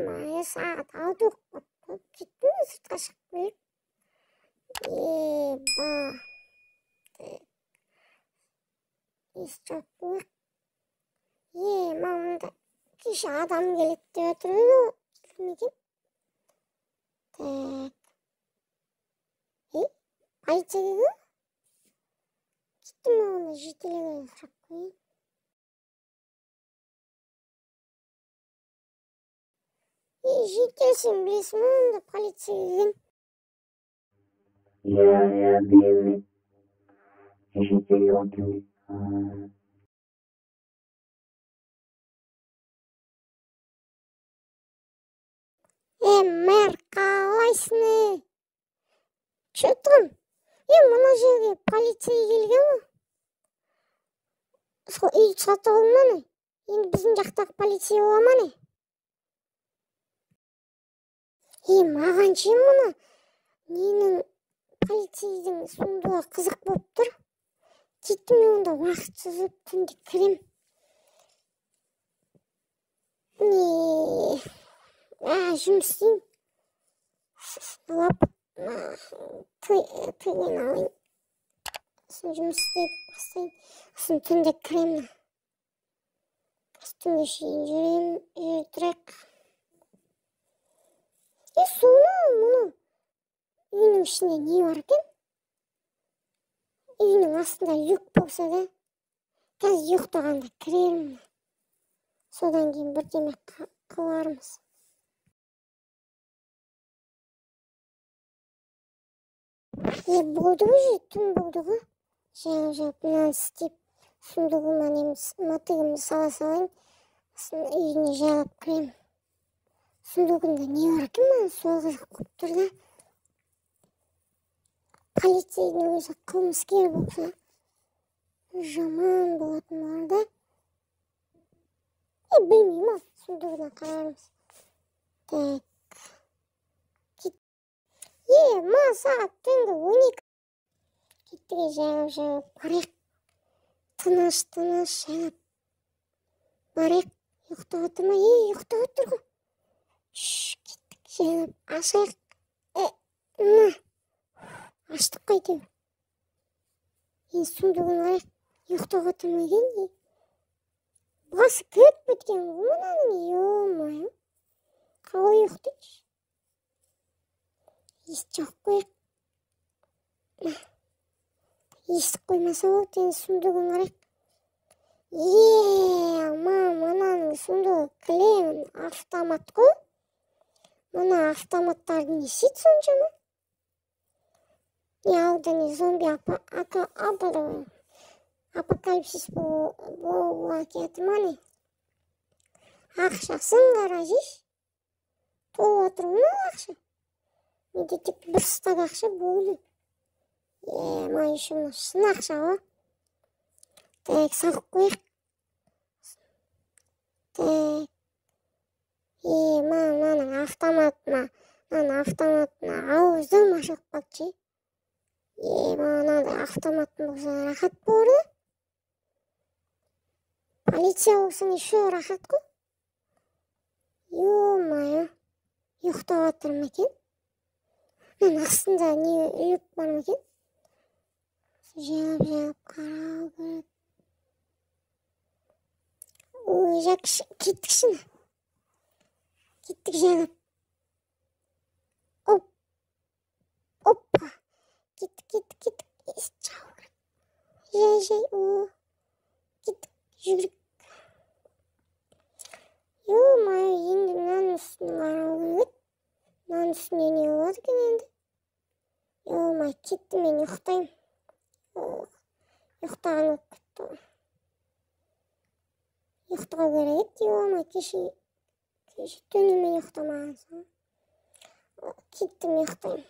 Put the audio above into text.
Ма саат 6 болуп калыптыр. Кеттим сыртка чыгып келип. Ба. Çok büyük. Mamda kişi adam gelip de oturuyor. Kimlikin. Так. Полиция dedi. Gittim onu жителерге сұрап koyayım. Жителсің білесің бе онда полиция деген? Я білемін. Жителі отыр. Мэр қалайсың? Че тұрмын? Мына жерге полиция келген ғой. Сол үйді сатып алдым ма? Енді біздің жақтағы полиция бола ма не? Маған ше мына ненің полицейдің сундуғы қызық болып тұр. Кеттім онда уақыт созып түнде кірем. Жұмыс істеймін. Тыйын алайын. Сосын жұмыс істеп бастайын. Сосын түнде кіремін. Түнге шейін жүре тұрайық. Соны мұны үйінің ішінде не бар екен? Үйінің астында люк болса да, қазір ұйықтағанда кірермін. Содан кейін бірдеме қылармыз. Болды ғой, түн болды ғой. Жап мынаны істеп, сундығыма матығымды сала салайын. Үйіне жайлап кіремін. Сундығында не бар екен маған сол қызық болып тұр да. Полицейдің өзі қылмыскер болса жаман болатын бар да. Білмеймін ау, сундығына қарармыз. Так. Ма сағат түнгі 12. Кеттіге жайлап барайық. Тыныш жайлап барайық. Ұйықтап отыр ма? Ұйықтап отыр ғой. Кеттік жайлап ашайық. Аштық қой деп. Сундығын қарайық. Ұйықтап отыр ма екен? Басы кіріп біткен ғой мұнаның. Ё-мое. Қалай ұйықтайды? Естіп қойық. Естіп қоймаса ол тен сундығын қарайық. Мынаның сундығы кілем автомат қой. Мына автоматтардың несі соншама? Алда не зомби апокалипсис болуға кетті ма не? Ақшасын қаражиш. Толып отыр ма ақша? Менде тек бір стак ақша болды. Май үшін шын ақша ғой. Так, сағып қойық. Так. Мынаның автоматына ауыздың машық бақчы. Мынадай автоматтың болса рахат болды. Полиция болсын еще рахат қой. Ё-мое. Ұйықтап отыр ма екен? Мен астында не люк бар ма екен? Жайлап қарау керек. Ой, кеттік шыны. Кеттік жайлап. Оппа. Кеттік. Чау керек. Жай. Кеттік, жүгірік. Ё-мое, енді мынаның үстіне қарау керек. Мынаның үстіне не болады екен енді? Ё-мое, кетті, мен ұйықтаймын. Ұйықтаған өтіп кетті. Ұйықтау керек еді, ё-мое, кеше түнімен ұйықтамаған соң. Кеттім, ұйықтаймын.